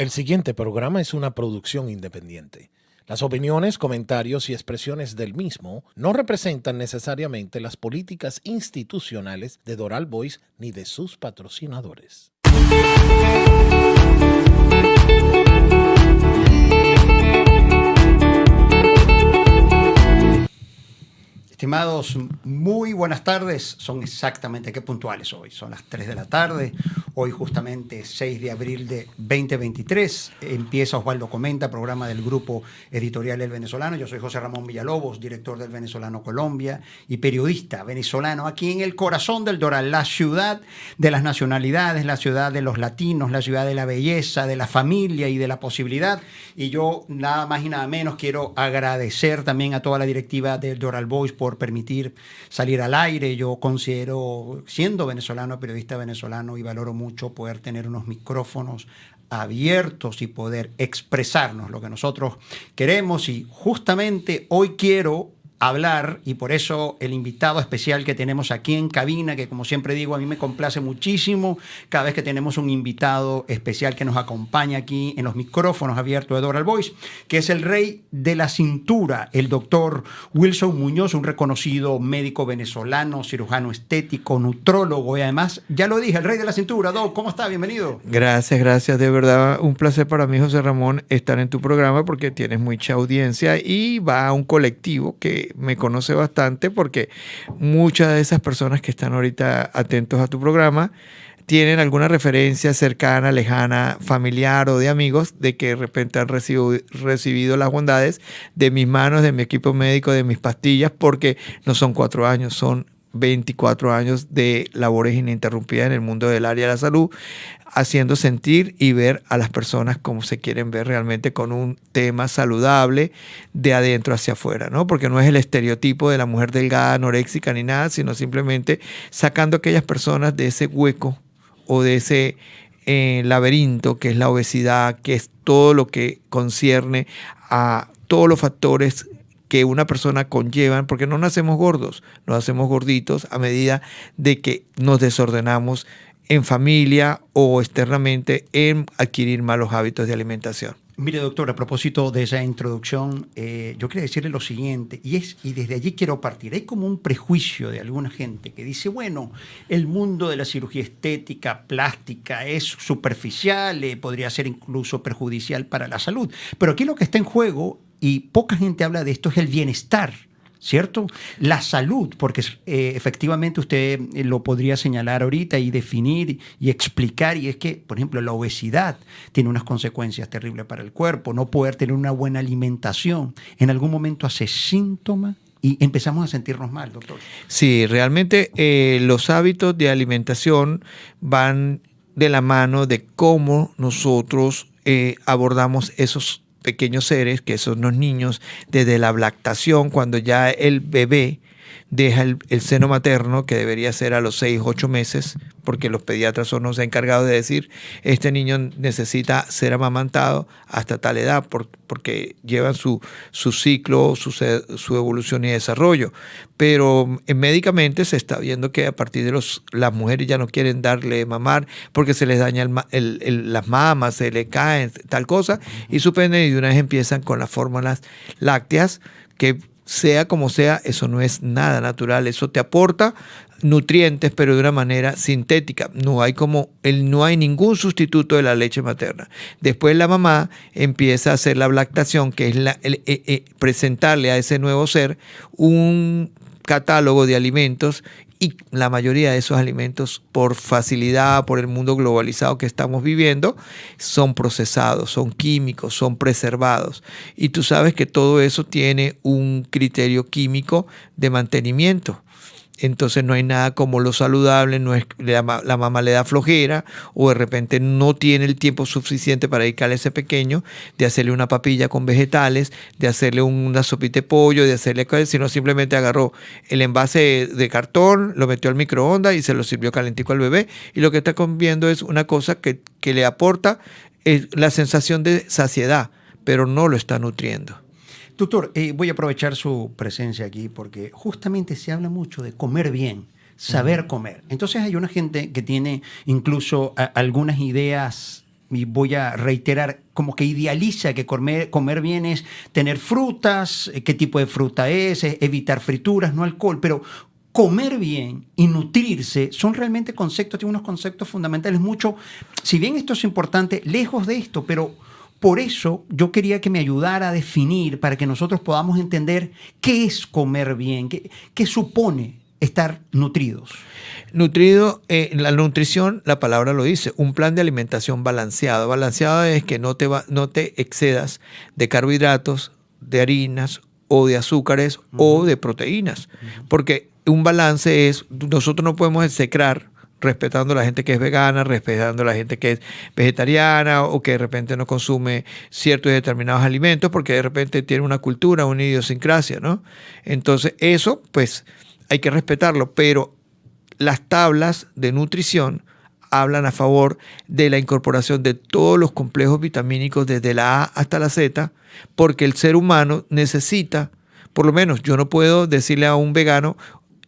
El siguiente programa es una producción independiente. Las opiniones, comentarios y expresiones del mismo no representan necesariamente las políticas institucionales de Doral Voice ni de sus patrocinadores. Estimados, muy buenas tardes. Son exactamente, qué puntuales hoy. Son las 3 de la tarde. Hoy justamente 6 de abril de 2023. Empieza Osvaldo Comenta, programa del Grupo Editorial El Venezolano. Yo soy José Ramón Villalobos, director del Venezolano Colombia y periodista venezolano aquí en el corazón del Doral, la ciudad de las nacionalidades, la ciudad de los latinos, la ciudad de la belleza, de la familia y de la posibilidad. Y yo nada más y nada menos quiero agradecer también a toda la directiva del Doral Voice por permitir salir al aire. Yo considero, siendo venezolano, periodista venezolano, y valoro mucho poder tener unos micrófonos abiertos y poder expresarnos lo que nosotros queremos. Y justamente hoy quiero hablar, y por eso el invitado especial que tenemos aquí en cabina, que como siempre digo, a mí me complace muchísimo cada vez que tenemos un invitado especial que nos acompaña aquí en los micrófonos abiertos de Doral Voice, que es el rey de la cintura, el doctor Wilson Muñoz, un reconocido médico venezolano, cirujano estético, nutrólogo y además, ya lo dije, el rey de la cintura. Doc, ¿cómo está? Bienvenido. Gracias, de verdad, un placer para mí, José Ramón, estar en tu programa porque tienes mucha audiencia y va a un colectivo que me conoce bastante porque muchas de esas personas que están ahorita atentos a tu programa tienen alguna referencia cercana, lejana, familiar o de amigos de que de repente han recibido las bondades de mis manos, de mi equipo médico, de mis pastillas, porque no son 4 años, son 24 años de labores ininterrumpidas en el mundo del área de la salud, haciendo sentir y ver a las personas como se quieren ver realmente, con un tema saludable de adentro hacia afuera, ¿no? Porque no es el estereotipo de la mujer delgada, anoréxica ni nada, sino simplemente sacando a aquellas personas de ese hueco o de ese laberinto que es la obesidad, que es todo lo que concierne a todos los factores que una persona conllevan, porque no nacemos gordos, nos hacemos gorditos a medida de que nos desordenamos en familia o externamente en adquirir malos hábitos de alimentación. Mire, doctor, a propósito de esa introducción, yo quería decirle lo siguiente, y desde allí quiero partir. Hay como un prejuicio de alguna gente que dice, bueno, el mundo de la cirugía estética, plástica, es superficial, podría ser incluso perjudicial para la salud. Pero aquí lo que está en juego, y poca gente habla de esto, es el bienestar, ¿cierto? La salud, porque efectivamente usted lo podría señalar ahorita y definir y explicar, y es que, por ejemplo, la obesidad tiene unas consecuencias terribles para el cuerpo, no poder tener una buena alimentación, en algún momento hace síntoma y empezamos a sentirnos mal, doctor. Sí, realmente los hábitos de alimentación van de la mano de cómo nosotros abordamos esos pequeños seres, que son los niños, desde la lactación, cuando ya el bebé deja el seno materno, que debería ser a los 6, 8 meses, porque los pediatras son los encargados de decir, este niño necesita ser amamantado hasta tal edad, porque llevan su ciclo, su evolución y desarrollo. Pero médicamente se está viendo que a partir de las mujeres ya no quieren darle mamar porque se les daña las mamas, se le caen, tal cosa, y suspenden y de una vez empiezan con las fórmulas lácteas, que sea como sea, eso no es nada natural, eso te aporta nutrientes, pero de una manera sintética. No hay ningún sustituto de la leche materna. Después la mamá empieza a hacer la lactación, que es presentarle a ese nuevo ser un catálogo de alimentos, y la mayoría de esos alimentos, por facilidad, por el mundo globalizado que estamos viviendo, son procesados, son químicos, son preservados. Y tú sabes que todo eso tiene un criterio químico de mantenimiento. Entonces no hay nada como lo saludable, no es la mamá le da flojera o de repente no tiene el tiempo suficiente para dedicarle a ese pequeño, de hacerle una papilla con vegetales, de hacerle una sopita de pollo, de hacerle cosas, sino simplemente agarró el envase de cartón, lo metió al microondas y se lo sirvió calentico al bebé, y lo que está comiendo es una cosa que le aporta la sensación de saciedad, pero no lo está nutriendo. Doctor, voy a aprovechar su presencia aquí porque justamente se habla mucho de comer bien, saber comer. Entonces hay una gente que tiene incluso algunas ideas y voy a reiterar, como que idealiza que comer bien es tener frutas, qué tipo de fruta es, evitar frituras, no alcohol, pero comer bien y nutrirse son realmente conceptos, tienen unos conceptos fundamentales mucho, si bien esto es importante, lejos de esto, pero por eso yo quería que me ayudara a definir para que nosotros podamos entender qué es comer bien, qué supone estar nutridos. Nutrido, la nutrición, la palabra lo dice, un plan de alimentación balanceado. Balanceado es que no te excedas de carbohidratos, de harinas o de azúcares o de proteínas. Porque un balance es, nosotros no podemos execrar respetando a la gente que es vegana, respetando a la gente que es vegetariana o que de repente no consume ciertos y determinados alimentos porque de repente tiene una cultura, una idiosincrasia, ¿no? Entonces eso, pues, hay que respetarlo, pero las tablas de nutrición hablan a favor de la incorporación de todos los complejos vitamínicos desde la A hasta la Z, porque el ser humano necesita, por lo menos yo no puedo decirle a un vegano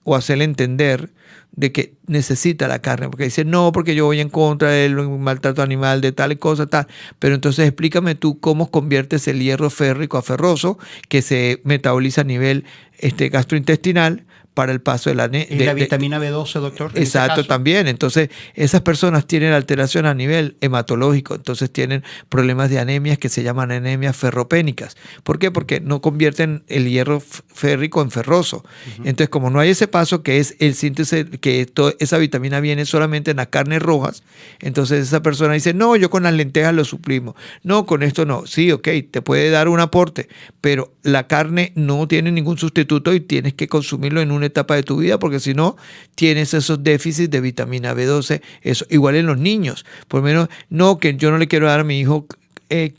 o hacerle entender de que necesita la carne, porque dice, no, porque yo voy en contra del maltrato animal, de tal y cosa, tal. Pero entonces explícame tú cómo conviertes el hierro férrico a ferroso, que se metaboliza a nivel gastrointestinal, para el paso de la... ¿Y la vitamina B12, doctor? Exacto, también. Entonces, esas personas tienen alteración a nivel hematológico, entonces tienen problemas de anemias que se llaman anemias ferropénicas. ¿Por qué? Porque no convierten el hierro férrico en ferroso. Entonces, como no hay ese paso que es el síntesis, que esa vitamina viene solamente en las carnes rojas, entonces esa persona dice, no, yo con las lentejas lo suplimo. No, con esto no. Sí, ok, te puede dar un aporte, pero la carne no tiene ningún sustituto y tienes que consumirlo en una etapa de tu vida, porque si no, tienes esos déficits de vitamina B12, eso. Igual en los niños, por lo menos, no, que yo no le quiero dar a mi hijo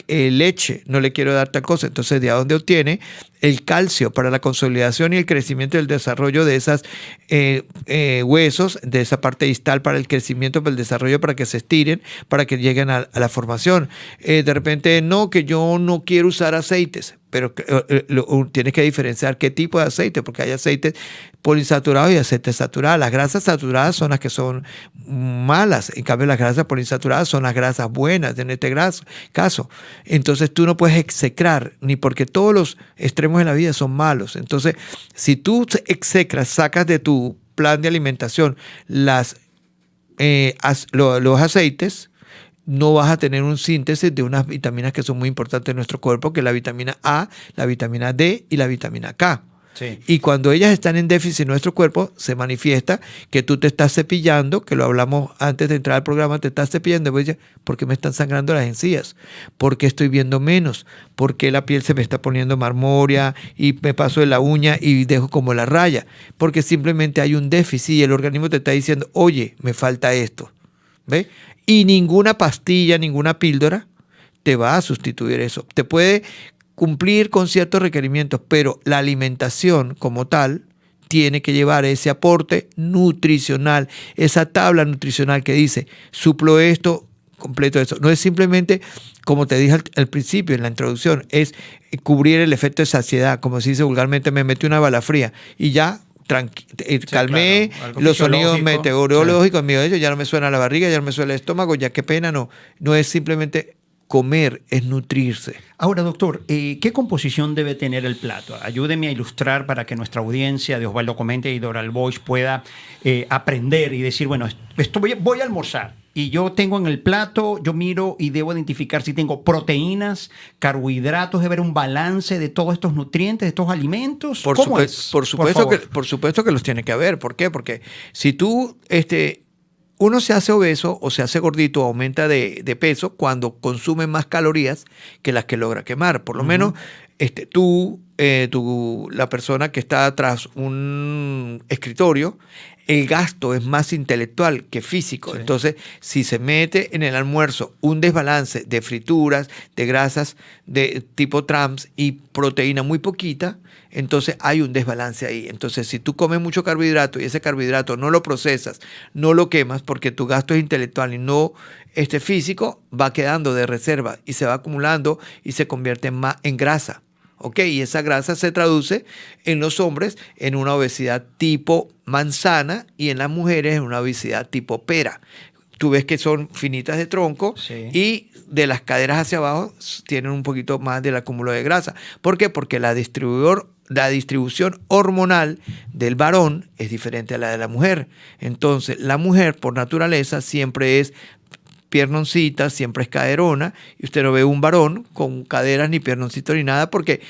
leche, no le quiero dar tal cosa. Entonces, ¿de dónde obtiene el calcio para la consolidación y el crecimiento y el desarrollo de esas huesos, de esa parte distal para el crecimiento, para el desarrollo, para que se estiren, para que lleguen a la formación? De repente, no, que yo no quiero usar aceites, pero tienes que diferenciar qué tipo de aceite, porque hay aceites poliinsaturados y aceites saturados. Las grasas saturadas son las que son malas, en cambio las grasas poliinsaturadas son las grasas buenas en este caso. Entonces tú no puedes execrar, ni porque todos los extremos de la vida son malos. Entonces, si tú execras, sacas de tu plan de alimentación los aceites, no vas a tener un síntesis de unas vitaminas que son muy importantes en nuestro cuerpo, que es la vitamina A, la vitamina D y la vitamina K. Sí. Y cuando ellas están en déficit en nuestro cuerpo, se manifiesta que tú te estás cepillando, que lo hablamos antes de entrar al programa, te estás cepillando, y dices, ¿por qué me están sangrando las encías? ¿Por qué estoy viendo menos? ¿Por qué la piel se me está poniendo marmórea y me paso de la uña y dejo como la raya? Porque simplemente hay un déficit y el organismo te está diciendo, oye, me falta esto. ¿Ve? Y ninguna pastilla, ninguna píldora te va a sustituir eso. Te puede cumplir con ciertos requerimientos, pero la alimentación como tal tiene que llevar ese aporte nutricional, esa tabla nutricional que dice, suplo esto, completo eso. No es simplemente, como te dije al principio, en la introducción, es cubrir el efecto de saciedad, como se dice vulgarmente, me metí una bala fría y ya calmé, claro, los sonidos fisiológico, meteorológicos, sí. Mío, ya no me suena la barriga, ya no me suena el estómago, ya qué pena, no es simplemente comer, es nutrirse. Ahora, doctor, ¿qué composición debe tener el plato? Ayúdeme a ilustrar para que nuestra audiencia de Osvaldo Comenta y Doral Boyce pueda aprender y decir, bueno, voy a almorzar. Y yo tengo en el plato, yo miro y debo identificar si tengo proteínas, carbohidratos, debe haber un balance de todos estos nutrientes, de estos alimentos. ¿Cómo es? Por supuesto que los tiene que haber. ¿Por qué? Porque si tú, uno se hace obeso o se hace gordito, aumenta de peso cuando consume más calorías que las que logra quemar. Por lo menos la persona que está tras un escritorio, el gasto es más intelectual que físico. Sí. Entonces, si se mete en el almuerzo un desbalance de frituras, de grasas de tipo trans y proteína muy poquita, entonces hay un desbalance ahí. Entonces, si tú comes mucho carbohidrato y ese carbohidrato no lo procesas, no lo quemas porque tu gasto es intelectual y no físico, va quedando de reserva y se va acumulando y se convierte en grasa. ¿Ok? Y esa grasa se traduce en los hombres en una obesidad tipo manzana y en las mujeres en una obesidad tipo pera. tú ves que son finitas de tronco Sí. y de las caderas hacia abajo tienen un poquito más del acúmulo de grasa. ¿Por qué? Porque la distribución hormonal del varón es diferente a la de la mujer. Entonces, la mujer por naturaleza siempre es piernoncita, siempre es caderona, y usted no ve un varón con caderas ni piernoncitos ni nada porque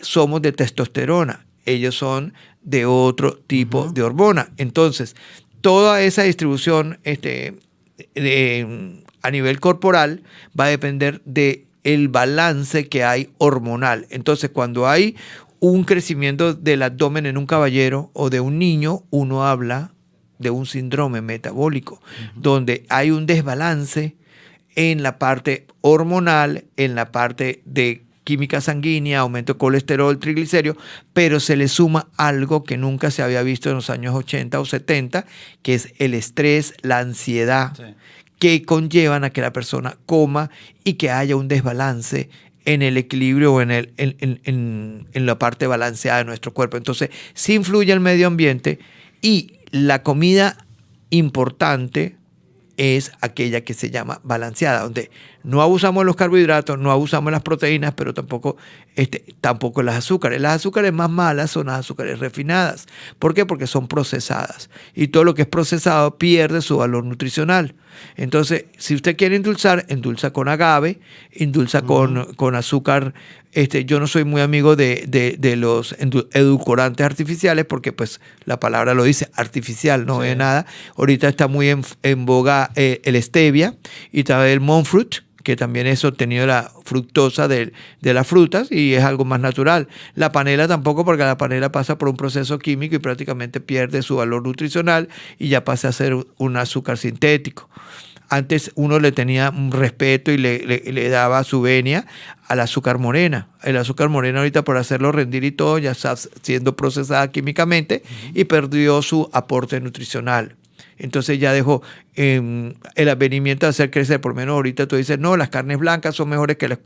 somos de testosterona. Ellos son de otro tipo de hormona. Entonces, toda esa distribución a nivel corporal va a depender del balance que hay hormonal. Entonces, cuando hay un crecimiento del abdomen en un caballero o de un niño, uno habla de un síndrome metabólico, donde hay un desbalance en la parte hormonal, en la parte de química sanguínea, aumento de colesterol, triglicéridos, pero se le suma algo que nunca se había visto en los años 80 o 70, que es el estrés, la ansiedad, Sí. que conllevan a que la persona coma y que haya un desbalance en el equilibrio o en la parte balanceada de nuestro cuerpo. Entonces, sí influye el medio ambiente y la comida importante es aquella que se llama balanceada, donde no abusamos de los carbohidratos, no abusamos de las proteínas, pero tampoco las azúcares. Las azúcares más malas son las azúcares refinadas. ¿Por qué? Porque son procesadas. Y todo lo que es procesado pierde su valor nutricional. Entonces, si usted quiere endulzar, endulza con agave, endulza con azúcar. Yo no soy muy amigo de los edulcorantes artificiales porque pues la palabra lo dice, artificial, no es nada. Ahorita está muy en boga el stevia y también el monk fruit, que también es obtenido la fructosa de las frutas y es algo más natural. La panela tampoco, porque la panela pasa por un proceso químico y prácticamente pierde su valor nutricional y ya pasa a ser un azúcar sintético. Antes uno le tenía un respeto y le daba su venia al azúcar morena. El azúcar morena ahorita por hacerlo rendir y todo ya está siendo procesada químicamente y perdió su aporte nutricional. Entonces ya dejó el advenimiento de hacer crecer. Por lo menos ahorita tú dices, no, las carnes blancas son mejores que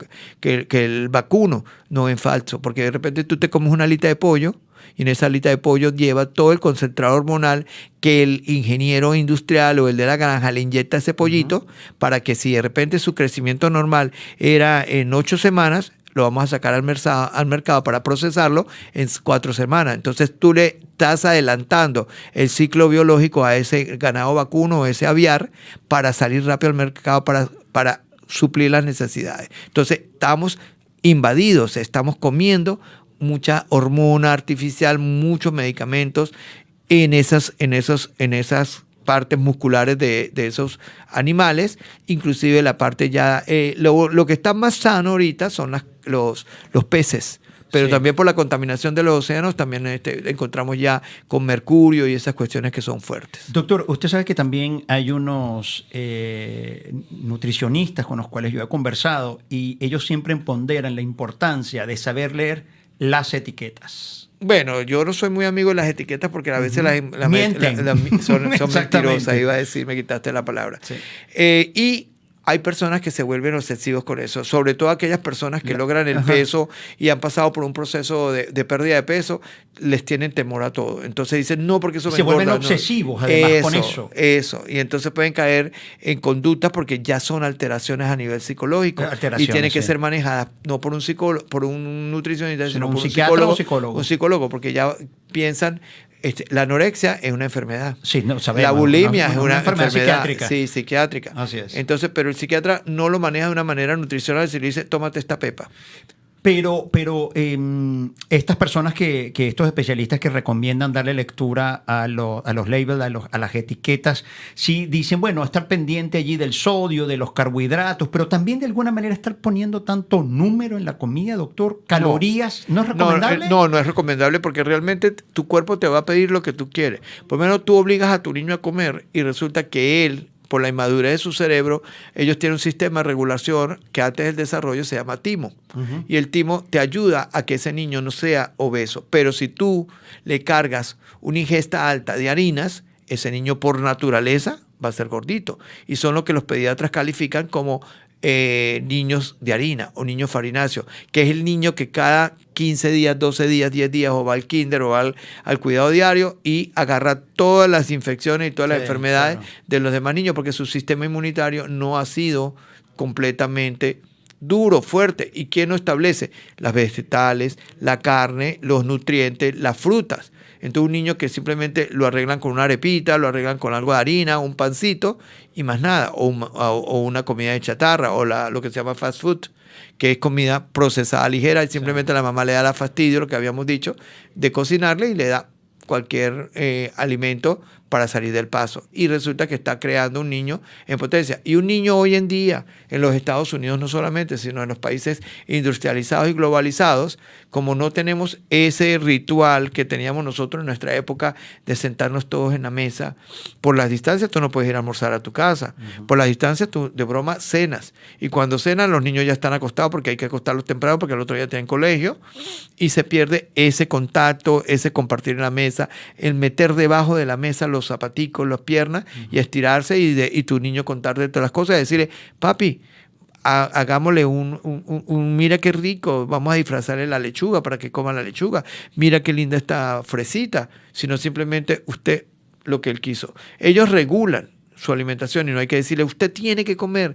el vacuno. No, es falso, porque de repente tú te comes una alita de pollo y en esa alita de pollo lleva todo el concentrado hormonal que el ingeniero industrial o el de la granja le inyecta a ese pollito para que si de repente su crecimiento normal era en 8 semanas, lo vamos a sacar al mercado para procesarlo en 4 semanas. Entonces tú le estás adelantando el ciclo biológico a ese ganado vacuno o ese aviar para salir rápido al mercado para suplir las necesidades. Entonces estamos invadidos, estamos comiendo mucha hormona artificial, muchos medicamentos en esas partes musculares de esos animales, inclusive la parte ya, lo que está más sano ahorita son los peces, pero también por la contaminación de los océanos también encontramos ya con mercurio y esas cuestiones que son fuertes. Doctor, usted sabe que también hay unos nutricionistas con los cuales yo he conversado y ellos siempre ponderan la importancia de saber leer las etiquetas. Bueno, yo no soy muy amigo de las etiquetas porque a veces Mienten. son Exactamente. mentirosas, iba a decir, me quitaste la palabra. Sí. Y hay personas que se vuelven obsesivos con eso, sobre todo aquellas personas que logran el peso y han pasado por un proceso de pérdida de peso, les tienen temor a todo. Entonces dicen, no, porque eso me engorda. Se vuelven obsesivos además con eso. Eso. Y entonces pueden caer en conductas porque ya son alteraciones a nivel psicológico y tienen que ser manejadas no por un psicólogo, por un nutricionista, sino por un psiquiatra o psicólogo. Un psicólogo, porque ya piensan. La anorexia es una enfermedad. Sí, no, sabemos, la bulimia es una enfermedad psiquiátrica. Sí, psiquiátrica. Así es. Entonces, pero el psiquiatra no lo maneja de una manera nutricional, si le dice, tómate esta pepa. Pero estas personas estos especialistas que recomiendan darle lectura a los labels, a las etiquetas, sí dicen, bueno, estar pendiente allí del sodio, de los carbohidratos, pero también de alguna manera estar poniendo tanto número en la comida, doctor, calorías, ¿no es recomendable? No es recomendable porque realmente tu cuerpo te va a pedir lo que tú quieres. Por lo menos tú obligas a tu niño a comer y resulta que él, por la inmadurez de su cerebro, ellos tienen un sistema de regulación que antes del desarrollo se llama timo. Y el timo te ayuda a que ese niño no sea obeso. Pero si tú le cargas una ingesta alta de harinas, ese niño por naturaleza va a ser gordito. Y son lo que los pediatras califican como niños de harina o niños farináceos, que es el niño que cada 15 días, 12 días, 10 días o va al kinder o va al cuidado diario y agarra todas las infecciones y todas las enfermedades de los demás niños porque su sistema inmunitario no ha sido completamente duro, fuerte. ¿Y quién lo establece? Las vegetales, la carne, los nutrientes, las frutas. Entonces un niño que simplemente lo arreglan con una arepita, lo arreglan con algo de harina, un pancito y más nada, o una comida de chatarra o lo que se llama fast food, que es comida procesada ligera y simplemente la mamá le da la fastidio, lo que habíamos dicho, de cocinarle y le da cualquier alimento para salir del paso. Y resulta que está creando un niño en potencia. Y un niño hoy en día en los Estados Unidos no solamente, sino en los países industrializados y globalizados, como no tenemos ese ritual que teníamos nosotros en nuestra época de sentarnos todos en la mesa, por las distancias tú no puedes ir a almorzar a tu casa. Por las distancias tú de broma cenas. Y cuando cenan los niños ya están acostados porque hay que acostarlos temprano porque el otro día tienen colegio y se pierde ese contacto, ese compartir en la mesa, el meter debajo de la mesa los zapaticos, las piernas y estirarse y tu niño contarte todas las cosas y decirle, papi, hagámosle un mira qué rico, vamos a disfrazarle la lechuga para que coma la lechuga, mira qué linda esta fresita, sino simplemente usted lo que él quiso. Ellos regulan su alimentación y no hay que decirle, usted tiene que comer,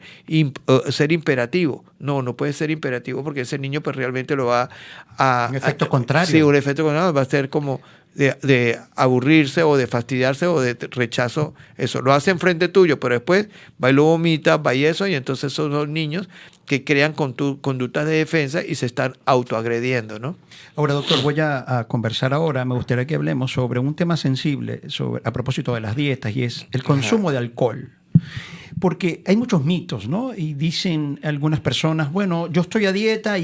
ser imperativo. No puede ser imperativo porque ese niño pues realmente lo va a... Un efecto contrario. Sí, un efecto contrario, va a ser como de aburrirse o de fastidiarse o de rechazo. Eso lo hace enfrente tuyo, pero después va y lo vomita, va y eso, y entonces son los niños que crean conductas de defensa y se están autoagrediendo, ¿no? Ahora, doctor, voy a conversar ahora. Me gustaría que hablemos sobre un tema sensible a propósito de las dietas y es el consumo de alcohol. Porque hay muchos mitos, ¿no? Y dicen algunas personas, bueno, yo estoy a dieta,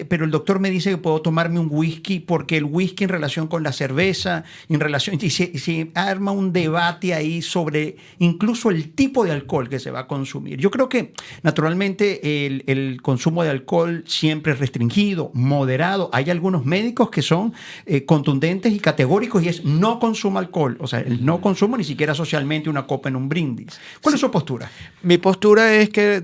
pero el doctor me dice que puedo tomarme un whisky porque el whisky en relación con la cerveza, y se arma un debate ahí sobre incluso el tipo de alcohol que se va a consumir. Yo creo que naturalmente el consumo de alcohol siempre es restringido, moderado. Hay algunos médicos que son contundentes y categóricos y es no consuma alcohol. O sea, el no consumo ni siquiera socialmente una copa en un brindis. ¿Cuál es su postura? Mi postura es que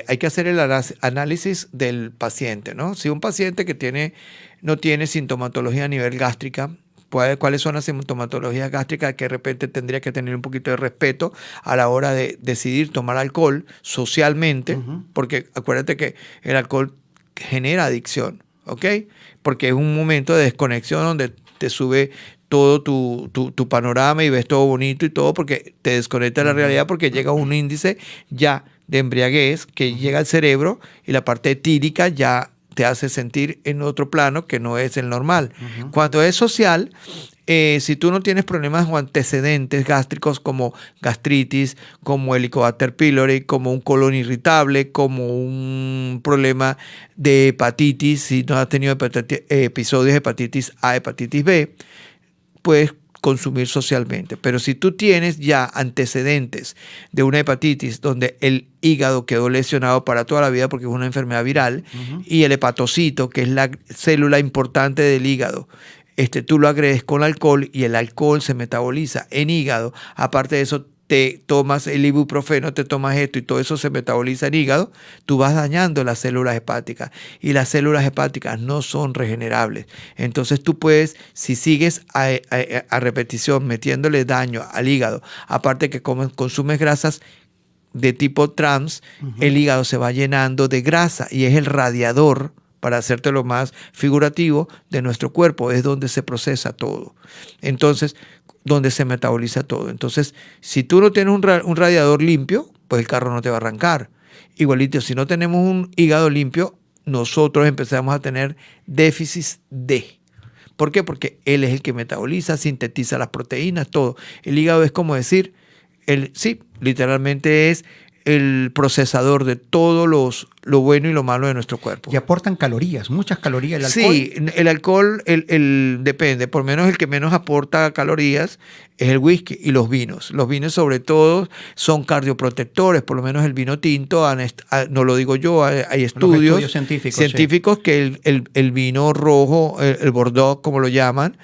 hay que hacer el análisis del paciente, ¿no? Si un paciente que no tiene sintomatología a nivel gástrica, ¿cuáles son las sintomatologías gástricas que de repente tendría que tener un poquito de respeto a la hora de decidir tomar alcohol socialmente? Porque acuérdate que el alcohol genera adicción, ¿ok? Porque es un momento de desconexión donde te sube todo tu panorama y ves todo bonito y todo porque te desconecta de la realidad porque llega un índice ya de embriaguez que llega al cerebro y la parte etílica ya te hace sentir en otro plano que no es el normal. Cuando es social, si tú no tienes problemas o antecedentes gástricos como gastritis, como Helicobacter pylori, como un colon irritable, como un problema de hepatitis, si no has tenido episodios de hepatitis A, hepatitis B, puedes consumir socialmente. Pero si tú tienes ya antecedentes de una hepatitis donde el hígado quedó lesionado para toda la vida porque es una enfermedad viral y el hepatocito, que es la célula importante del hígado, tú lo agredes con alcohol y el alcohol se metaboliza en hígado. Aparte de eso, te tomas el ibuprofeno, te tomas esto y todo eso se metaboliza en hígado, tú vas dañando las células hepáticas y las células hepáticas no son regenerables. Entonces tú puedes, si sigues a repetición metiéndole daño al hígado, aparte que consumes grasas de tipo trans, el hígado se va llenando de grasa y es el radiador, para hacértelo más figurativo, de nuestro cuerpo, es donde se procesa todo. Entonces, donde se metaboliza todo. Entonces, si tú no tienes un radiador limpio, pues el carro no te va a arrancar. Igualito, si no tenemos un hígado limpio, nosotros empezamos a tener déficits de. ¿Por qué? Porque él es el que metaboliza, sintetiza las proteínas, todo. El hígado es como decir, sí, literalmente es el procesador de todo lo bueno y lo malo de nuestro cuerpo. Y aportan calorías, muchas calorías el alcohol. Sí, el alcohol depende, por lo menos el que menos aporta calorías es el whisky y los vinos. Los vinos sobre todo son cardioprotectores, por lo menos el vino tinto, no lo digo yo, hay estudios científicos sí, que el vino rojo, el Bordeaux como lo llaman,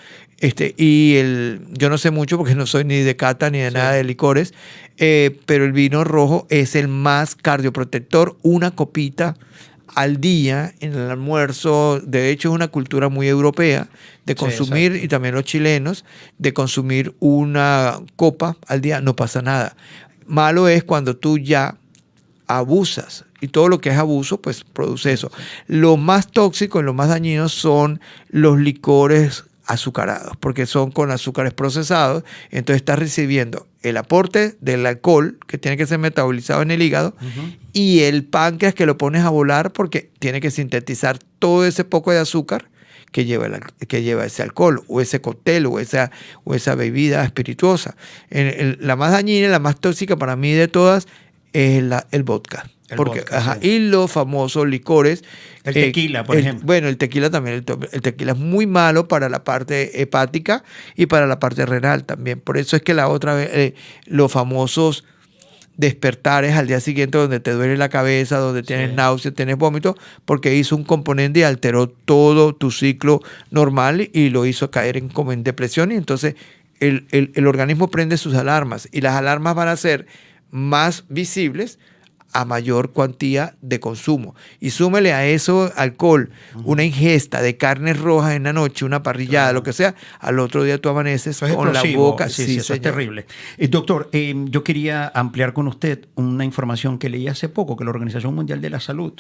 Yo no sé mucho porque no soy ni de cata ni de nada de licores, pero el vino rojo es el más cardioprotector. Una copita al día en el almuerzo, de hecho es una cultura muy europea de consumir, y también los chilenos, de consumir una copa al día, no pasa nada. Malo es cuando tú ya abusas, y todo lo que es abuso pues produce eso. Lo más tóxico y lo más dañino son los licores azucarados, porque son con azúcares procesados, entonces estás recibiendo el aporte del alcohol que tiene que ser metabolizado en el hígado y el páncreas que lo pones a volar porque tiene que sintetizar todo ese poco de azúcar que lleva ese alcohol o ese cóctel o esa bebida espirituosa. La más dañina, la más tóxica para mí de todas es el vodka. Vodka, Y los famosos licores. El tequila, por ejemplo. Bueno, el tequila también. El tequila es muy malo para la parte hepática y para la parte renal también. Por eso es que la otra vez, los famosos despertares al día siguiente donde te duele la cabeza, donde tienes náuseas, tienes vómitos, porque hizo un componente y alteró todo tu ciclo normal y lo hizo caer como en depresión. Y entonces el organismo prende sus alarmas y las alarmas van a ser más visibles a mayor cuantía de consumo. Y súmele a eso alcohol, una ingesta de carnes rojas en la noche, una parrillada, lo que sea, al otro día tú amaneces con la boca. Sí, eso es terrible. Doctor, yo quería ampliar con usted una información que leí hace poco, que la Organización Mundial de la Salud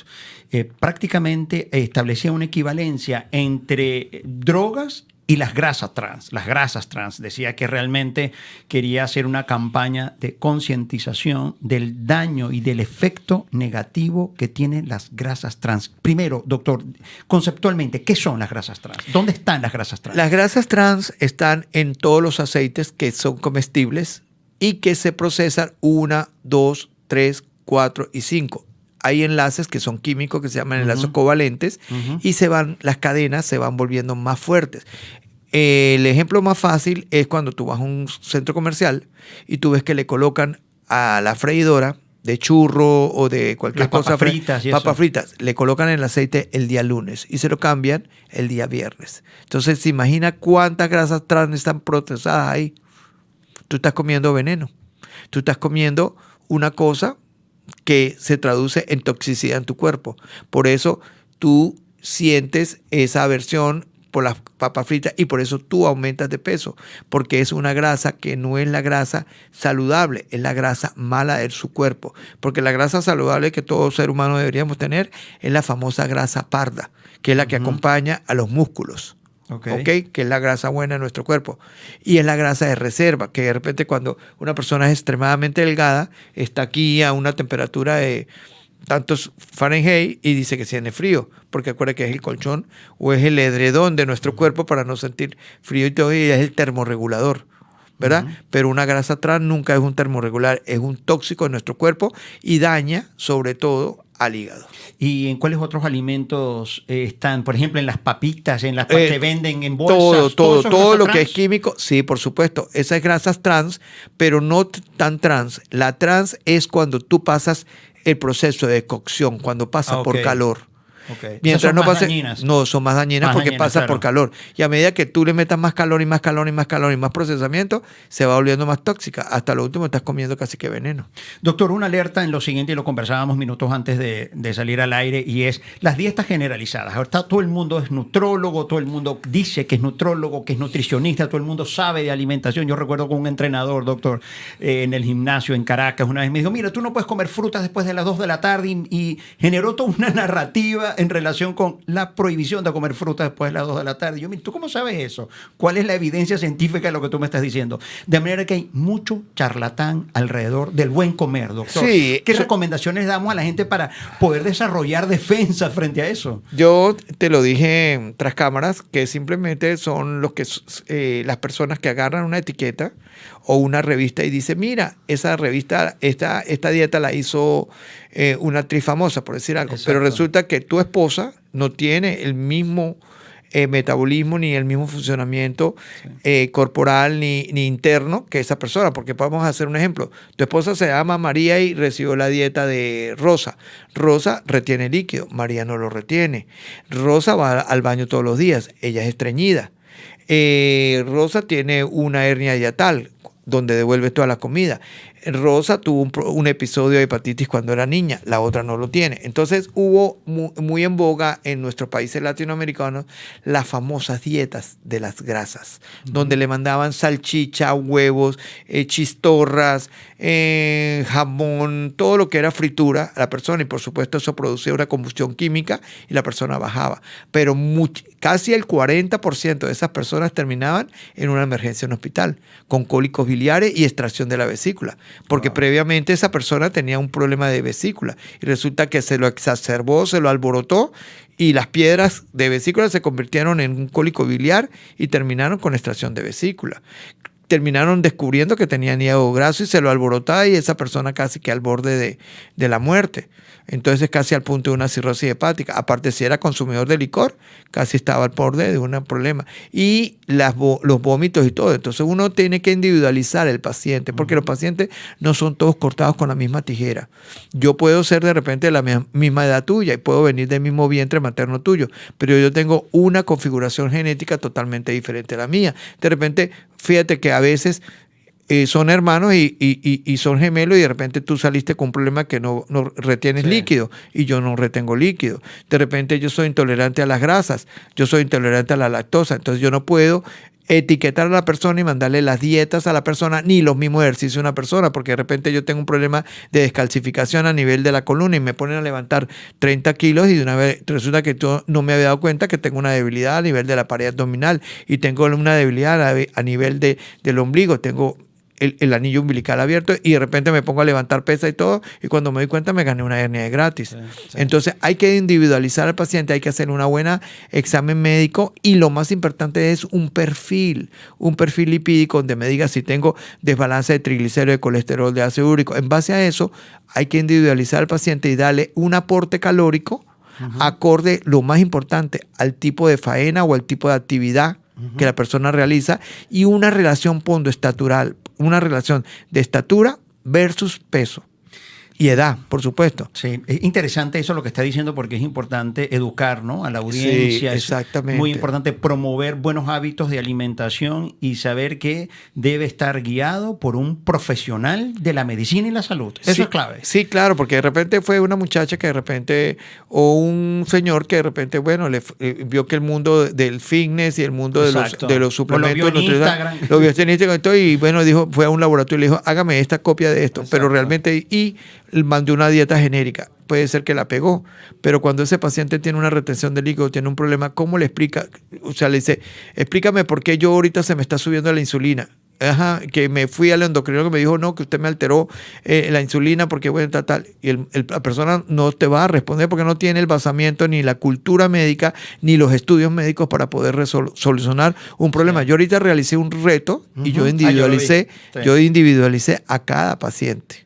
prácticamente establecía una equivalencia entre drogas y las grasas trans. Las grasas trans. Decía que realmente quería hacer una campaña de concientización del daño y del efecto negativo que tienen las grasas trans. Primero, doctor, conceptualmente, ¿qué son las grasas trans? ¿Dónde están las grasas trans? Las grasas trans están en todos los aceites que son comestibles y que se procesan 1, 2, 3, 4 y 5. Hay enlaces que son químicos que se llaman enlaces covalentes y las cadenas se van volviendo más fuertes. El ejemplo más fácil es cuando tú vas a un centro comercial y tú ves que le colocan a la freidora de churro o de cualquier cosa, papas fritas, le colocan el aceite el día lunes y se lo cambian el día viernes. Entonces, ¿se imagina cuántas grasas trans están procesadas ahí? Tú estás comiendo veneno. Tú estás comiendo una cosa que se traduce en toxicidad en tu cuerpo. Por eso tú sientes esa aversión por las papas fritas y por eso tú aumentas de peso, porque es una grasa que no es la grasa saludable, es la grasa mala de su cuerpo. Porque la grasa saludable que todo ser humano deberíamos tener es la famosa grasa parda, que es la que acompaña a los músculos. Que es la grasa buena de nuestro cuerpo. Y es la grasa de reserva, que de repente cuando una persona es extremadamente delgada, está aquí a una temperatura de tantos Fahrenheit y dice que tiene frío, porque acuérdate que es el colchón o es el edredón de nuestro cuerpo para no sentir frío y todo, y es el termorregulador, ¿verdad? Pero una grasa trans nunca es un termorregular, es un tóxico en nuestro cuerpo y daña sobre todo al hígado. ¿Y en cuáles otros alimentos están? Por ejemplo, en las papitas, en las que venden en bolsas. Todo lo que es químico, sí, por supuesto. Esas grasas trans, pero no tan trans. La trans es cuando tú pasas el proceso de cocción, cuando pasa por calor. Mientras no pase, no, son más dañinas porque pasa por calor. Y a medida que tú le metas más calor y más calor y más calor y más procesamiento, se va volviendo más tóxica. Hasta lo último estás comiendo casi que veneno. Doctor, una alerta en lo siguiente, y lo conversábamos minutos antes de salir al aire, y es las dietas generalizadas. Ahorita todo el mundo es nutrólogo, todo el mundo dice que es nutrólogo, que es nutricionista, todo el mundo sabe de alimentación. Yo recuerdo con un entrenador, doctor, en el gimnasio en Caracas, una vez me dijo, mira, tú no puedes comer frutas después de las 2 de la tarde, y generó toda una narrativa en relación con la prohibición de comer fruta después de las 2 de la tarde. Yo, mira, ¿tú cómo sabes eso? ¿Cuál es la evidencia científica de lo que tú me estás diciendo? De manera que hay mucho charlatán alrededor del buen comer, doctor. Sí, ¿Qué recomendaciones damos a la gente para poder desarrollar defensa frente a eso? Yo te lo dije tras cámaras, que simplemente son las personas que agarran una etiqueta o una revista y dicen, mira, esa revista, esta dieta la hizo una actriz famosa, por decir algo. Exacto. Pero resulta que tu esposa no tiene el mismo metabolismo ni el mismo funcionamiento corporal ni interno que esa persona, porque vamos a hacer un ejemplo. Tu esposa se llama María y recibió la dieta de Rosa. Rosa retiene líquido, María no lo retiene. Rosa va al baño todos los días, ella es estreñida. Rosa tiene una hernia hiatal, donde devuelve toda la comida. Rosa tuvo un episodio de hepatitis cuando era niña, la otra no lo tiene. Entonces hubo muy en boga en nuestros países latinoamericanos las famosas dietas de las grasas, donde le mandaban salchicha, huevos, chistorras, jamón, todo lo que era fritura a la persona, y por supuesto eso producía una combustión química y la persona bajaba. Pero casi el 40% de esas personas terminaban en una emergencia en un hospital, con cólicos biliares y extracción de la vesícula. Porque previamente esa persona tenía un problema de vesícula y resulta que se lo exacerbó, se lo alborotó y las piedras de vesícula se convirtieron en un cólico biliar y terminaron con extracción de vesícula. Terminaron descubriendo que tenían hígado graso y se lo alborotaba y esa persona casi que al borde de la muerte. Entonces casi al punto de una cirrosis hepática. Aparte, si era consumidor de licor, casi estaba al borde de un problema. Y los vómitos y todo. Entonces uno tiene que individualizar el paciente, porque los pacientes no son todos cortados con la misma tijera. Yo puedo ser de repente de la misma edad tuya y puedo venir del mismo vientre materno tuyo, pero yo tengo una configuración genética totalmente diferente a la mía. De repente, fíjate que a veces son hermanos y son gemelos y de repente tú saliste con un problema que no retienes líquido y yo no retengo líquido. De repente yo soy intolerante a las grasas, yo soy intolerante a la lactosa, entonces yo no puedo etiquetar a la persona y mandarle las dietas a la persona ni los mismos ejercicios a una persona, porque de repente yo tengo un problema de descalcificación a nivel de la columna y me ponen a levantar 30 kilos y de una vez resulta que yo no me había dado cuenta que tengo una debilidad a nivel de la pared abdominal y tengo una debilidad a nivel del ombligo, tengo el anillo umbilical abierto y de repente me pongo a levantar pesa y todo y cuando me doy cuenta me gané una hernia de gratis. Sí. Entonces hay que individualizar al paciente, hay que hacer una buena examen médico y lo más importante es un perfil lipídico donde me diga si tengo desbalance de triglicéridos, de colesterol, de ácido úrico. En base a eso hay que individualizar al paciente y darle un aporte calórico acorde, lo más importante, al tipo de faena o al tipo de actividad que la persona realiza y una relación pondoestatural, una relación de estatura versus peso y edad, por supuesto. Sí, es interesante eso lo que está diciendo porque es importante educar, ¿no?, a la audiencia. Sí, exactamente. Es muy importante promover buenos hábitos de alimentación y saber que debe estar guiado por un profesional de la medicina y la salud. Eso es clave. Sí, claro, porque de repente fue una muchacha que de repente, o un señor que de repente, bueno, vio que el mundo del fitness y el mundo de los suplementos, lo vio en Instagram. Lo vio en Instagram y bueno, fue a un laboratorio y le dijo, hágame esta copia de esto. Exacto. Pero realmente, y mandó una dieta genérica. Puede ser que la pegó, pero cuando ese paciente tiene una retención de líquido, tiene un problema, ¿cómo le explica? O sea, le dice, explícame por qué yo ahorita se me está subiendo la insulina. Que me fui al endocrinólogo que me dijo, no, que usted me alteró la insulina porque bueno, tal. Y la persona no te va a responder porque no tiene el basamiento, ni la cultura médica, ni los estudios médicos para poder solucionar un problema. Sí. Yo ahorita realicé un reto y yo individualicé a cada paciente.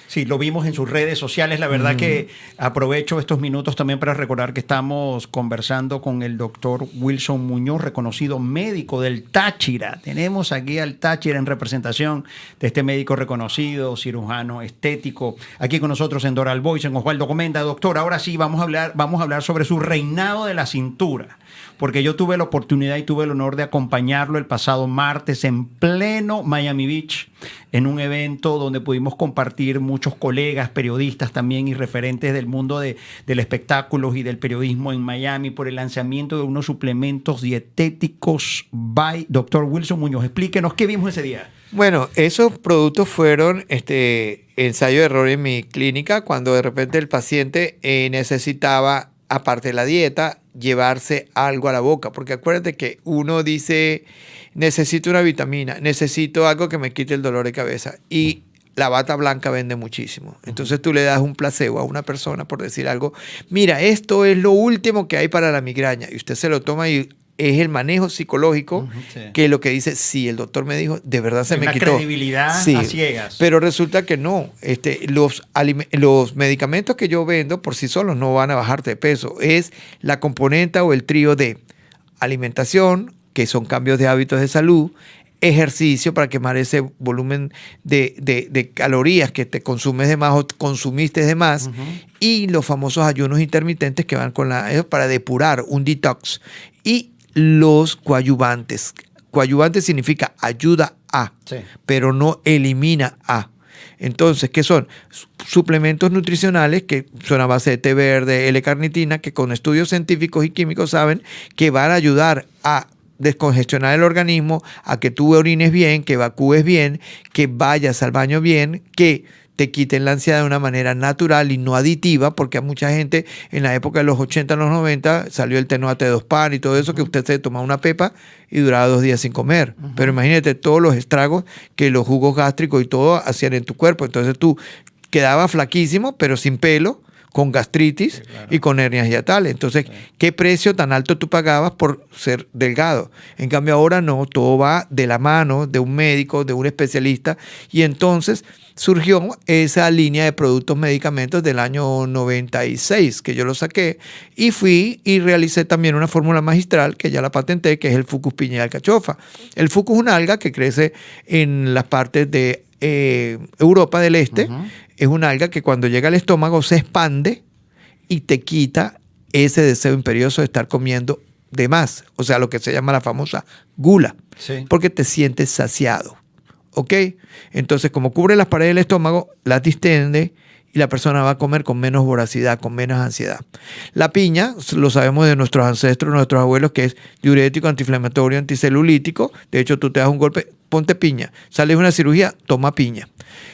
Sí, lo vimos en sus redes sociales. La verdad que aprovecho estos minutos también para recordar que estamos conversando con el doctor Wilson Muñoz, reconocido médico del Táchira. Tenemos aquí al Táchira en representación de este médico reconocido, cirujano estético, aquí con nosotros en Doral Voice, en Osvaldo Comenda. Doctor, ahora sí vamos a hablar sobre su reinado de la cintura, porque yo tuve la oportunidad y tuve el honor de acompañarlo el pasado martes en pleno Miami Beach, en un evento donde pudimos compartir muchos colegas, periodistas también y referentes del mundo del espectáculo y del periodismo en Miami por el lanzamiento de unos suplementos dietéticos by Dr. Wilson Muñoz. Explíquenos qué vimos ese día. Bueno, esos productos fueron ensayo de error en mi clínica cuando de repente el paciente necesitaba, aparte de la dieta, llevarse algo a la boca, porque acuérdate que uno dice, necesito una vitamina, necesito algo que me quite el dolor de cabeza y la bata blanca vende muchísimo. Entonces tú le das un placebo a una persona por decir algo, mira, esto es lo último que hay para la migraña y usted se lo toma y es el manejo psicológico que lo que dice, sí, el doctor me dijo, de verdad se me quitó. Una credibilidad a ciegas. Pero resulta que no. Los medicamentos que yo vendo por sí solos no van a bajarte de peso. Es la componente o el trío de alimentación, que son cambios de hábitos de salud, ejercicio para quemar ese volumen de calorías que te consumes de más o consumiste de más, y los famosos ayunos intermitentes que van con para depurar un detox. Y los coadyuvantes. Coadyuvante significa ayuda a, Sí. pero no elimina a. Entonces, ¿qué son? Suplementos nutricionales que son a base de té verde, L-carnitina, que con estudios científicos y químicos saben que van a ayudar a descongestionar el organismo, a que tú orines bien, que evacúes bien, que vayas al baño bien, que te quiten la ansiedad de una manera natural y no aditiva, porque a mucha gente en la época de los 80, los 90, salió el T2PAN y todo eso, que usted se tomaba una pepa y duraba 2 días sin comer. Pero imagínate todos los estragos que los jugos gástricos y todo hacían en tu cuerpo. Entonces tú quedabas flaquísimo, pero sin pelo, con gastritis, Sí, claro. y con hernias hiatales. Entonces, ¿qué precio tan alto tú pagabas por ser delgado? En cambio ahora no, todo va de la mano de un médico, de un especialista, y entonces surgió esa línea de productos medicamentos del año 96, que yo lo saqué, y fui y realicé también una fórmula magistral que ya la patenté, que es el Fucus piña y alcachofa. El Fucus es una alga que crece en las partes de Europa del Este. Ujú. Es una alga que cuando llega al estómago se expande y te quita ese deseo imperioso de estar comiendo de más, o sea, lo que se llama la famosa gula, Sí. porque te sientes saciado, ¿ok? Entonces, como cubre las paredes del estómago, las distende y la persona va a comer con menos voracidad, con menos ansiedad. La piña, lo sabemos de nuestros ancestros, nuestros abuelos, que es diurético, antiinflamatorio, anticelulítico. De hecho, tú te das un golpe, ponte piña. Sales de una cirugía, toma piña.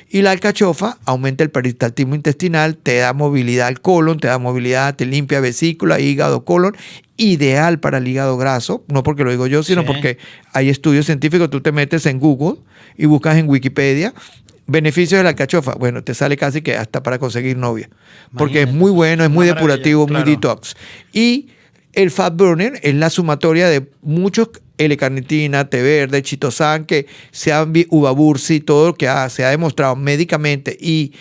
Y la alcachofa aumenta el peristaltismo intestinal, te da movilidad al colon, te da movilidad, te limpia vesícula, hígado, colon. Ideal para el hígado graso, no porque lo digo yo, sino Sí. porque hay estudios científicos. Tú te metes en Google y buscas en Wikipedia beneficios de la alcachofa. Bueno, te sale casi que hasta para conseguir novia, porque es Imagínate. muy bueno, es muy Una maravilla, depurativo, claro. muy detox. Y el fat burner es la sumatoria de muchos L-carnitina, té verde, chitosan, que sean uvabursi, todo lo que se ha demostrado médicamente y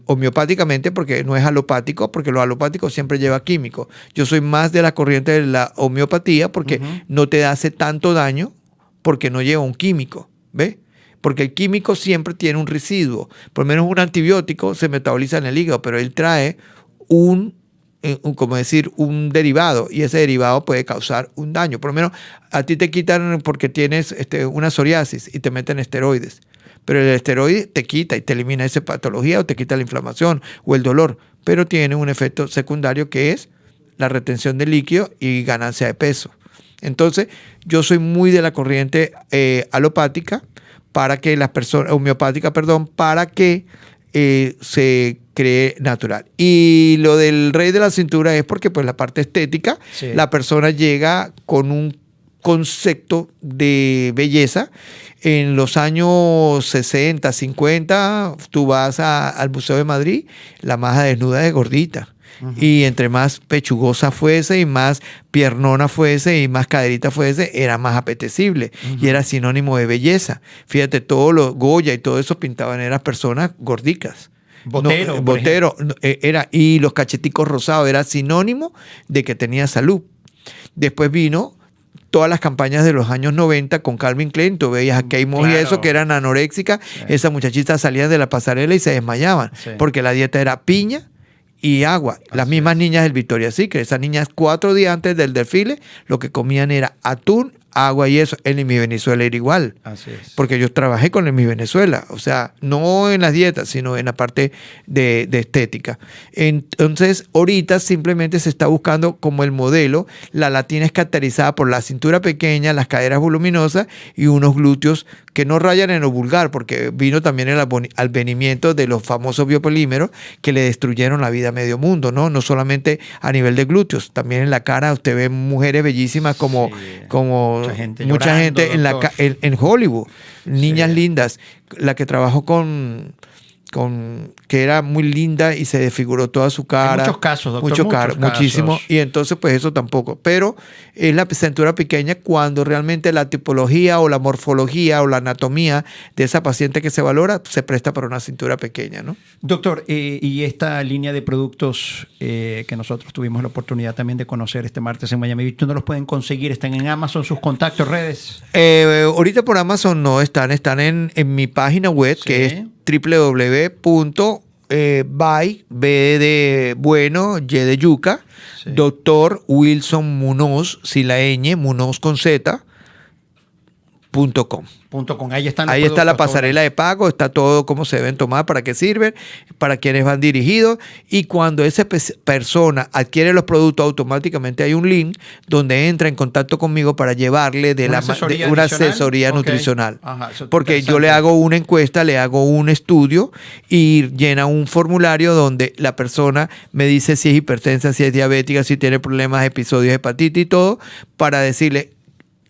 homeopáticamente, porque no es alopático, porque lo alopático siempre lleva químicos. Yo soy más de la corriente de la homeopatía porque Ujú. no te hace tanto daño porque no lleva un químico, ¿ves? Porque el químico siempre tiene un residuo. Por lo menos un antibiótico se metaboliza en el hígado, pero él trae como decir, un derivado, y ese derivado puede causar un daño. Por lo menos a ti te quitan porque tienes una psoriasis y te meten esteroides, pero el esteroide te quita y te elimina esa patología o te quita la inflamación o el dolor, pero tiene un efecto secundario que es la retención de líquido y ganancia de peso. Entonces, yo soy muy de la corriente alopática, para que las personas, homeopática, perdón, para que se cree natural. Y lo del rey de la cintura es porque pues la parte estética, Sí. la persona llega con un concepto de belleza. En los años 60, 50, tú vas al Museo de Madrid, la maja desnuda es gordita. Y entre más pechugosa fuese y más piernona fuese y más caderita fuese, era más apetecible y era sinónimo de belleza. Fíjate, todos los Goya y todo eso pintaban eran personas gordicas. Botero, No, por Botero era, y los cacheticos rosados era sinónimo de que tenía salud. Después vino todas las campañas de los años 90 con Calvin Klein. Tú veías a Kate Moss y Claro. eso, que eran anoréxicas. Sí. Esas muchachitas salían de la pasarela y se desmayaban Sí. porque la dieta era piña y agua. Las Así mismas es. niñas del Victoria's Secret, esas niñas 4 días antes del desfile, lo que comían era atún, agua y eso. En mi Venezuela era igual. Así es. Porque yo trabajé con el Mi Venezuela, o sea, no en las dietas, sino en la parte de estética. Entonces, ahorita simplemente se está buscando como el modelo. La latina es caracterizada por la cintura pequeña, las caderas voluminosas y unos glúteos que no rayan en lo vulgar, porque vino también el advenimiento de los famosos biopolímeros que le destruyeron la vida a medio mundo, ¿no? No solamente a nivel de glúteos, también en la cara usted ve mujeres bellísimas como, Sí. como Mucha gente mucha llorando, gente en, doctor. en Hollywood, niñas Sí. lindas, la que trabajó con que era muy linda y se desfiguró toda su cara. muchos casos, doctor, Muchos muchos muchísimo. casos. Y entonces, pues eso tampoco. Pero es la cintura pequeña cuando realmente la tipología o la morfología o la anatomía de esa paciente que se valora se presta para una cintura pequeña, ¿no? Doctor, y esta línea de productos que nosotros tuvimos la oportunidad también de conocer este martes en Miami Beach, ¿dónde los pueden conseguir? ¿Están en Amazon, sus contactos, redes? Ahorita por Amazon no están en mi página web, Sí. que es by, B de bueno, Y de yuca, Sí. doctor Wilson Munoz, sin la ñ, Munoz con Z, .com. .com. Ahí están los Ahí está la productos, pasarela de pago, está todo cómo se deben tomar, para qué sirven, para quiénes van dirigidos. Y cuando esa persona adquiere los productos, automáticamente hay un link donde entra en contacto conmigo para llevarle ¿Una asesoría una adicional? asesoría Ok. nutricional. Ajá, eso está Porque yo interesante. le hago una encuesta, le hago un estudio y llena un formulario donde la persona me dice si es hipertensa, si es diabética, si tiene problemas, episodios de hepatitis y todo, para decirle: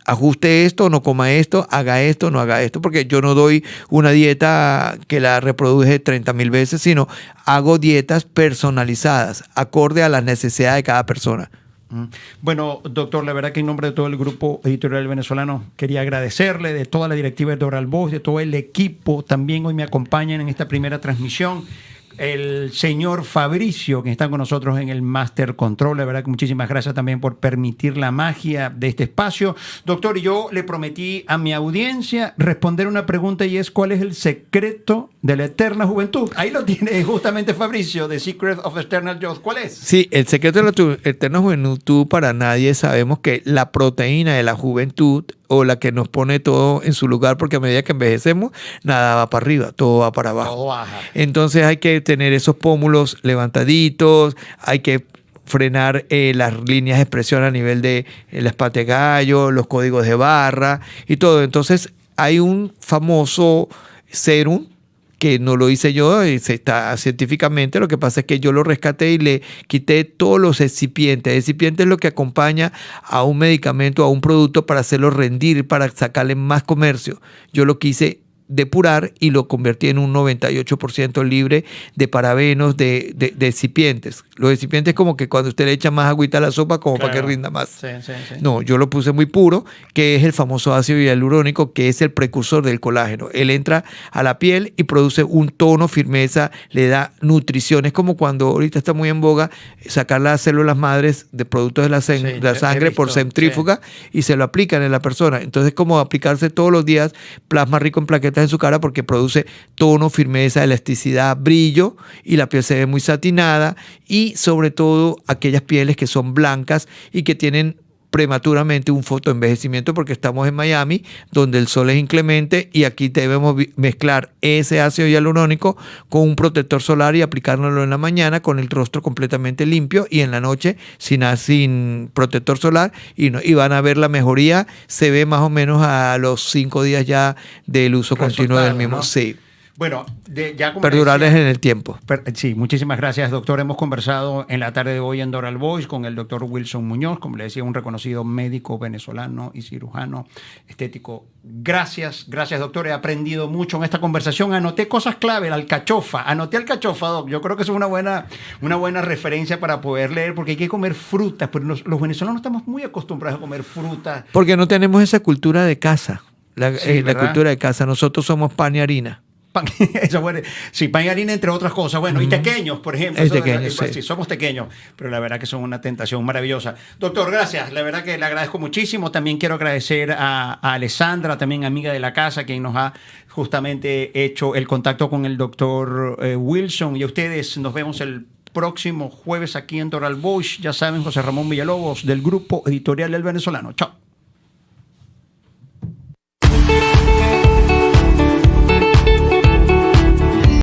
ajuste esto, no coma esto, haga esto, no haga esto, porque yo no doy una dieta que la reproduje 30,000 veces, sino hago dietas personalizadas, acorde a las necesidades de cada persona. Bueno, doctor, la verdad que en nombre de todo el grupo editorial venezolano quería agradecerle, de toda la directiva de Oral Voice, de todo el equipo. También hoy me acompañan en esta primera transmisión el señor Fabricio, que está con nosotros en el Master Control. La verdad que muchísimas gracias también por permitir la magia de este espacio. Doctor, yo le prometí a mi audiencia responder una pregunta, y es: ¿cuál es el secreto de la eterna juventud? Ahí lo tiene justamente Fabricio, The Secret of Eternal Youth. ¿Cuál es? Sí, el secreto de la eterna juventud para nadie. Sabemos que la proteína de la juventud, o la que nos pone todo en su lugar, porque a medida que envejecemos, nada va para arriba, todo va para abajo. Todo baja. Entonces hay que tener esos pómulos levantaditos, hay que frenar las líneas de expresión a nivel de las patas de gallo, los códigos de barra y todo. Entonces hay un famoso serum que no lo hice yo, se está científicamente. Lo que pasa es que yo lo rescaté y le quité todos los excipientes. El excipiente es lo que acompaña a un medicamento, a un producto, para hacerlo rendir, para sacarle más comercio. Yo lo quise depurar y lo convertí en un 98% libre de parabenos, de excipientes. Los excipientes, como que cuando usted le echa más agüita a la sopa, como Claro. para que rinda más. Sí, sí, sí. No, yo lo puse muy puro, que es el famoso ácido hialurónico, que es el precursor del colágeno. Él entra a la piel y produce un tono, firmeza, le da nutrición. Es como cuando ahorita está muy en boga sacar las células madres de productos de la, Sí, la he sangre por visto, centrífuga, y se lo aplican en la persona. Entonces, como aplicarse todos los días plasma rico en plaquetas en su cara, porque produce tono, firmeza, elasticidad, brillo, y la piel se ve muy satinada. Y sobre todo aquellas pieles que son blancas y que tienen prematuramente un fotoenvejecimiento, porque estamos en Miami, donde el sol es inclemente, y aquí debemos mezclar ese ácido hialurónico con un protector solar y aplicárnoslo en la mañana con el rostro completamente limpio, y en la noche sin protector solar, y van a ver la mejoría. Se ve más o menos a los 5 días ya del uso continuo del Resultados, mismo. ¿no? Sí, Bueno, ya como perdurales decía- en el tiempo. Sí, muchísimas gracias, doctor. Hemos conversado en la tarde de hoy en Oral Voice con el doctor Wilson Muñoz, como le decía, un reconocido médico venezolano y cirujano estético. Gracias, doctor. He aprendido mucho en esta conversación. Anoté cosas clave, la alcachofa. Anoté alcachofa, doc. Yo creo que eso es una buena referencia para poder leer, porque hay que comer frutas, pero los venezolanos estamos muy acostumbrados a comer frutas. Porque no tenemos esa cultura de casa, la ¿verdad? cultura de casa. Nosotros somos pan y harina. Pan, eso, bueno, sí, pan y harina, entre otras cosas. Bueno, y tequeños, por ejemplo. Es Eso, tequeño, pues, sí. sí, somos tequeños, pero la verdad que son una tentación maravillosa. Doctor, gracias. La verdad que le agradezco muchísimo. También quiero agradecer a Alessandra, también amiga de la casa, quien nos ha justamente hecho el contacto con el doctor Wilson. Y a ustedes, nos vemos el próximo jueves aquí en Oral Voice. Ya saben, José Ramón Villalobos, del Grupo Editorial del Venezolano. Chao.